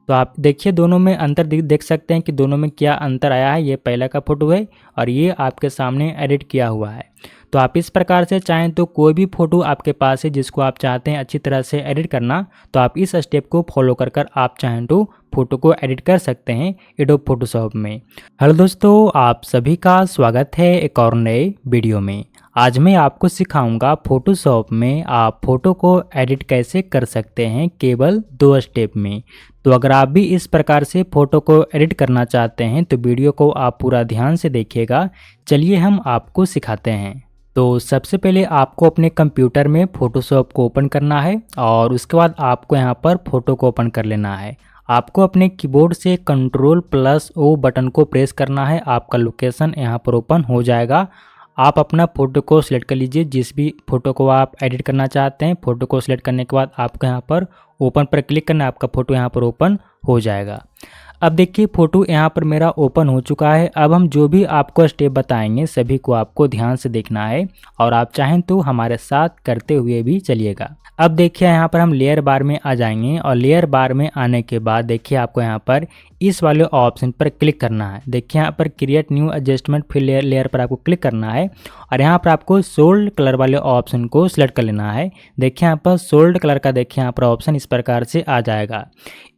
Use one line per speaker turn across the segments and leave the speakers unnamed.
तो आप देखिए दोनों में अंतर देख सकते हैं कि दोनों में क्या अंतर आया है। ये पहला का फ़ोटो है और ये आपके सामने एडिट किया हुआ है। तो आप इस प्रकार से चाहें तो कोई भी फ़ोटो आपके पास है जिसको आप चाहते हैं अच्छी तरह से एडिट करना, तो आप इस स्टेप को फॉलो कर आप चाहें तो फ़ोटो को एडिट कर सकते हैं एडोब फोटोशॉप में। हेलो दोस्तों, आप सभी का स्वागत है एक और नए वीडियो में। आज मैं आपको सिखाऊंगा फोटोशॉप में आप फ़ोटो को एडिट कैसे कर सकते हैं केवल 2 स्टेप में। तो अगर आप भी इस प्रकार से फ़ोटो को एडिट करना चाहते हैं तो वीडियो को आप पूरा ध्यान से देखिएगा। चलिए हम आपको सिखाते हैं। तो सबसे पहले आपको अपने कंप्यूटर में फ़ोटोशॉप को ओपन करना है और उसके बाद आपको यहाँ पर फ़ोटो को ओपन कर लेना है। आपको अपने कीबोर्ड से Ctrl+O बटन को प्रेस करना है। आपका लोकेशन यहाँ पर ओपन हो जाएगा। आप अपना फ़ोटो को सिलेक्ट कर लीजिए, जिस भी फ़ोटो को आप एडिट करना चाहते हैं। फ़ोटो को सिलेक्ट करने के बाद आपको यहाँ पर ओपन पर क्लिक करना है, आपका फ़ोटो यहाँ पर ओपन हो जाएगा। अब देखिए फ़ोटो यहाँ पर मेरा ओपन हो चुका है। अब हम जो भी आपको स्टेप बताएंगे सभी को आपको ध्यान से देखना है और आप चाहें तो हमारे साथ करते हुए भी चलिएगा। अब देखिए यहाँ पर हम लेयर बार में आ जाएंगे और लेयर बार में आने के बाद देखिए आपको यहाँ पर इस वाले ऑप्शन पर क्लिक करना है। देखिए यहाँ पर क्रिएट न्यू एडजस्टमेंट फिर लेयर पर आपको क्लिक करना है और यहाँ पर आपको सोल्ड कलर वाले ऑप्शन को सिलेक्ट कर लेना है। देखिए यहाँ पर सोल्ड कलर का देखिए यहाँ पर ऑप्शन इस प्रकार से आ जाएगा।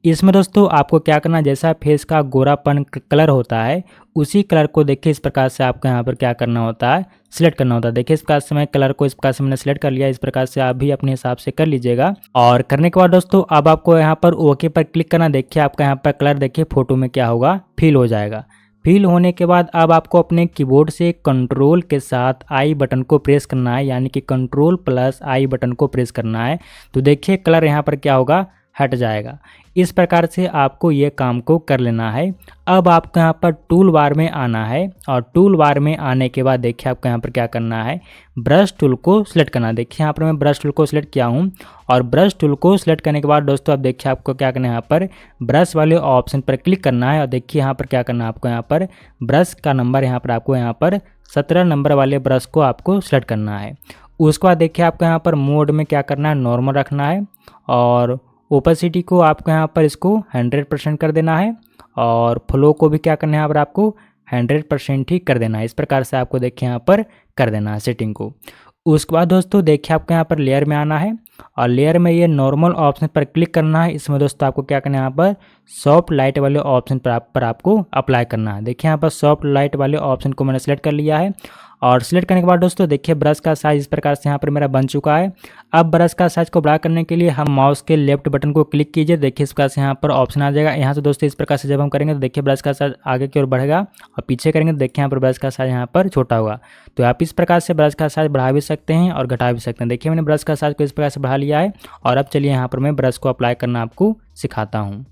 इसमें दोस्तों आपको क्या करना, जैसा फेस का गोरापन कलर होता है उसी कलर को देखिए इस प्रकार से आपको यहाँ पर क्या करना होता है, सिलेक्ट करना होता है। देखिए इस प्रकार से मैं कलर को इस प्रकार से मैंने सिलेक्ट कर लिया। इस प्रकार से आप भी अपने हिसाब से कर लीजिएगा। और करने के बाद दोस्तों अब आपको यहाँ पर ओके पर क्लिक करना। देखिए आपका यहाँ पर कलर देखिए फोटो में क्या होगा, फिल हो जाएगा। फिल होने के बाद अब आपको अपने कीबोर्ड से कंट्रोल के साथ आई बटन को प्रेस करना है, यानी कि Ctrl+I बटन को प्रेस करना है। तो देखिए कलर यहाँ पर क्या होगा, हट जाएगा। इस प्रकार से आपको ये काम को कर लेना है। अब आपको यहाँ पर टूल बार में आना है और टूल बार में आने के बाद देखिए आपको यहाँ पर क्या करना है, ब्रश टूल को सिलेक्ट करना है। देखिए यहाँ पर मैं ब्रश टूल को सिलेक्ट किया हूँ और ब्रश टूल को सिलेक्ट करने के बाद दोस्तों अब देखिए आपको क्या करना है, यहाँ पर ब्रश वाले ऑप्शन पर क्लिक करना है और देखिए यहाँ पर क्या करना है, आपको यहाँ पर ब्रश का नंबर यहाँ पर आपको यहाँ पर 17 नंबर वाले ब्रश को आपको सिलेक्ट करना है। उसके बाद देखिए आपको यहाँ पर मोड में क्या करना है, नॉर्मल रखना है और ओपेसिटी को आपको यहाँ पर इसको 100% कर देना है और फ्लो को भी क्या करना है, यहाँ पर आपको 100% ही कर देना है। इस प्रकार से आपको देखिए यहाँ पर कर देना है सेटिंग को। उसके बाद दोस्तों देखिए आपको यहाँ पर लेयर में आना है और लेयर में ये नॉर्मल ऑप्शन पर क्लिक करना है। इसमें दोस्तों आपको क्या करना है, यहाँ पर सॉफ्ट लाइट वाले ऑप्शन पर आपको अप्लाई करना है। देखिए यहाँ पर सॉफ्ट लाइट वाले ऑप्शन को मैंने सेलेक्ट कर लिया है और सिलेक्ट करने के बाद दोस्तों देखिए ब्रश का साइज इस प्रकार से यहाँ पर मेरा बन चुका है। अब ब्रश का साइज को बड़ा करने के लिए हम माउस के लेफ्ट बटन को क्लिक कीजिए। देखिए इस प्रकार से यहाँ पर ऑप्शन आ जाएगा। यहाँ से दोस्तों इस प्रकार से जब हम करेंगे तो देखिए ब्रश का साइज आगे की ओर बढ़ेगा और पीछे करेंगे तो देखिए यहाँ पर ब्रश का साइज यहाँ पर छोटा होगा। तो आप इस प्रकार से ब्रश का साइज बढ़ा भी सकते हैं और घटा भी सकते हैं। देखिए मैंने ब्रश का साइज को इस प्रकार से बढ़ा लिया है और अब चलिए यहाँ पर मैं ब्रश को अप्लाई करना आपको सिखाता हूँ।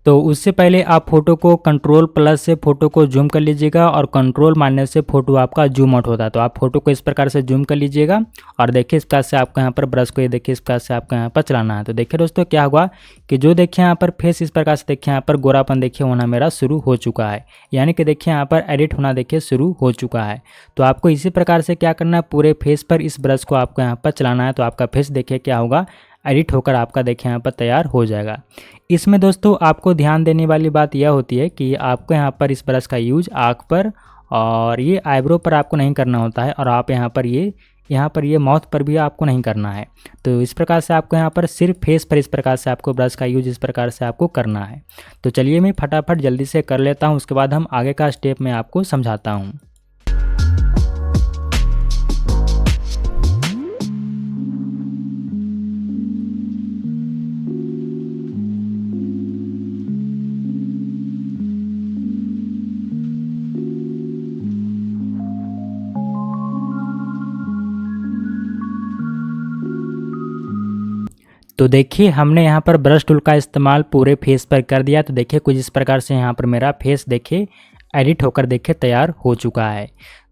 तो उससे पहले आप फोटो को Ctrl+ से फोटो को जूम कर लीजिएगा और कंट्रोल मारने से फोटो आपका जूम आउट होता है। तो आप फोटो को इस प्रकार से जूम कर लीजिएगा और देखिए इस प्रकार से आपको यहाँ पर ब्रश को ये देखिए इस प्रकार से आपको यहाँ पर चलाना है। तो देखिए दोस्तों क्या हुआ कि जो देखिए यहाँ पर फेस इस प्रकार से देखिए यहाँ पर गोरापन देखिए होना मेरा शुरू हो चुका है, यानी कि देखिए यहाँ पर एडिट होना देखिए शुरू हो चुका है। तो आपको इसी प्रकार से क्या करना है, पूरे फेस पर इस ब्रश को आपको यहाँ पर चलाना है। तो आपका फेस देखिए क्या होगा, एडिट होकर आपका देखिए यहाँ पर तैयार हो जाएगा। इसमें दोस्तों आपको ध्यान देने वाली बात यह होती है कि आपको यहाँ पर इस ब्रश का यूज आँख पर और ये आईब्रो पर आपको नहीं करना होता है और आप यहाँ पर ये माउथ पर भी आपको नहीं करना है। तो इस प्रकार से आपको यहाँ पर सिर्फ फेस पर इस प्रकार से आपको ब्रश का यूज इस प्रकार से आपको करना है। तो चलिए मैं फटाफट जल्दी से कर लेता हूँ, उसके बाद हम आगे का स्टेप मैं आपको समझाता हूँ। तो देखिए हमने यहाँ पर ब्रश टूल का इस्तेमाल पूरे फेस पर कर दिया। तो देखिए कुछ इस प्रकार से यहाँ पर मेरा फेस देखिए एडिट होकर देखिए तैयार हो चुका है।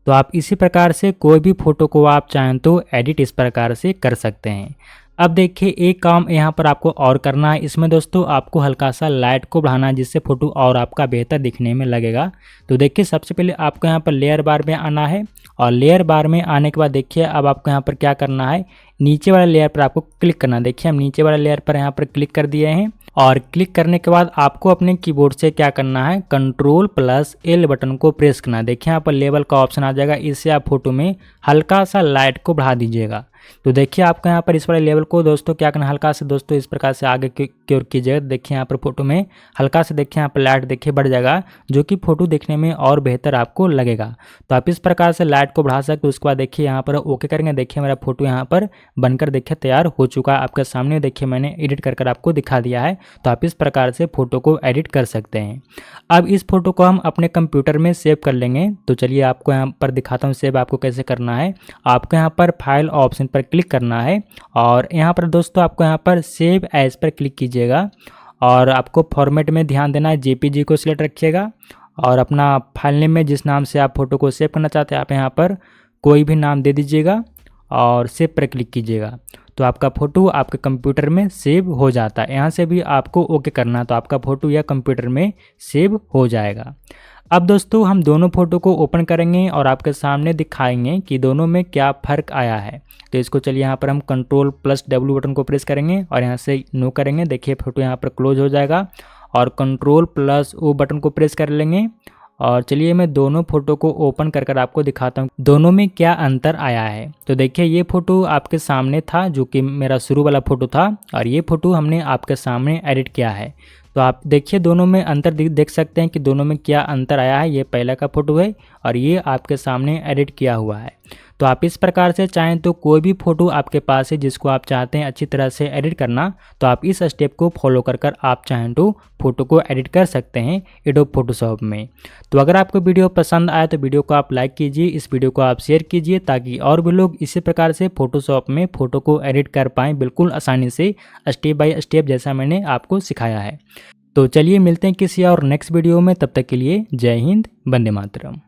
तो आप इसी प्रकार से कोई भी फ़ोटो को आप चाहें तो एडिट इस प्रकार से कर सकते हैं। अब देखिए एक काम यहाँ पर आपको और करना है। इसमें दोस्तों आपको हल्का सा लाइट को बढ़ाना है जिससे फ़ोटो और आपका बेहतर दिखने में लगेगा। तो देखिए सबसे पहले आपको यहाँ पर लेयर बार में आना है और लेयर बार में आने के बाद देखिए अब आपको यहाँ पर क्या करना है, नीचे वाले लेयर पर आपको क्लिक करना है। देखिए हम नीचे वाले लेयर पर यहाँ पर क्लिक कर दिए हैं और क्लिक करने के बाद आपको अपने कीबोर्ड से क्या करना है, Ctrl+L बटन को प्रेस करना है। देखिए यहाँ पर लेवल का ऑप्शन आ जाएगा, इससे आप फोटो में हल्का सा लाइट को बढ़ा दीजिएगा। तो देखिए आपको यहाँ पर इस वाले लेवल को दोस्तों क्या करना है, हल्का से दोस्तों इस प्रकार से आगे की ओर कीजिएगा। देखिए यहाँ पर फोटो में हल्का से देखिए यहाँ पर लाइट देखिए बढ़ जाएगा, जो कि फोटो देखने में और बेहतर आपको लगेगा। तो आप इस प्रकार से लाइट को बढ़ा सकते हो। उसके बाद देखिए यहाँ पर ओके करेंगे। देखिए मेरा फोटो यहाँ पर बनकर देखिए तैयार हो चुका है आपके सामने। देखिए मैंने एडिट कर आपको दिखा दिया है। तो आप इस प्रकार से फोटो को एडिट कर सकते हैं। अब इस फोटो को हम अपने कंप्यूटर में सेव कर लेंगे। तो चलिए आपको यहाँ पर दिखाता हूँ सेव आपको कैसे करना है। आपको यहाँ पर फाइल ऑप्शन पर क्लिक करना है और यहाँ पर दोस्तों आपको यहाँ पर सेव एज पर क्लिक कीजिएगा और आपको फॉर्मेट में ध्यान देना है, जेपीजी को सिलेक्ट रखिएगा और अपना फाइल नेम में जिस नाम से आप फोटो को सेव करना चाहते हैं आप यहाँ पर कोई भी नाम दे दीजिएगा और सेव पर क्लिक कीजिएगा। तो आपका फ़ोटो आपके कंप्यूटर में सेव हो जाता है। यहाँ से भी आपको ओके करना है तो आपका फ़ोटो या कंप्यूटर में सेव हो जाएगा। अब दोस्तों हम दोनों फ़ोटो को ओपन करेंगे और आपके सामने दिखाएंगे कि दोनों में क्या फ़र्क आया है। तो इसको चलिए यहाँ पर हम Ctrl+W बटन को प्रेस करेंगे और यहाँ से नो करेंगे। देखिए फ़ोटो यहाँ पर क्लोज हो जाएगा और Ctrl+O बटन को प्रेस कर लेंगे और चलिए मैं दोनों फोटो को ओपन कर आपको दिखाता हूँ दोनों में क्या अंतर आया है। तो देखिए ये फ़ोटो आपके सामने था जो कि मेरा शुरू वाला फ़ोटो था और ये फ़ोटो हमने आपके सामने एडिट किया है। तो आप देखिए दोनों में अंतर देख सकते हैं कि दोनों में क्या अंतर आया है। ये पहला का फ़ोटो है और ये आपके सामने एडिट किया हुआ है। तो आप इस प्रकार से चाहें तो कोई भी फ़ोटो आपके पास है जिसको आप चाहते हैं अच्छी तरह से एडिट करना, तो आप इस स्टेप को फॉलो कर आप चाहें तो फ़ोटो को एडिट कर सकते हैं एडोब फोटोशॉप में। तो अगर आपको वीडियो पसंद आया तो वीडियो को आप लाइक कीजिए, इस वीडियो को आप शेयर कीजिए ताकि और भी लोग इसी प्रकार से फोटोशॉप में फ़ोटो को एडिट कर पाएँ बिल्कुल आसानी से, स्टेप बाय स्टेप जैसा मैंने आपको सिखाया है। तो चलिए मिलते हैं किसी और नेक्स्ट वीडियो में, तब तक के लिए जय हिंद, वंदे मातरम।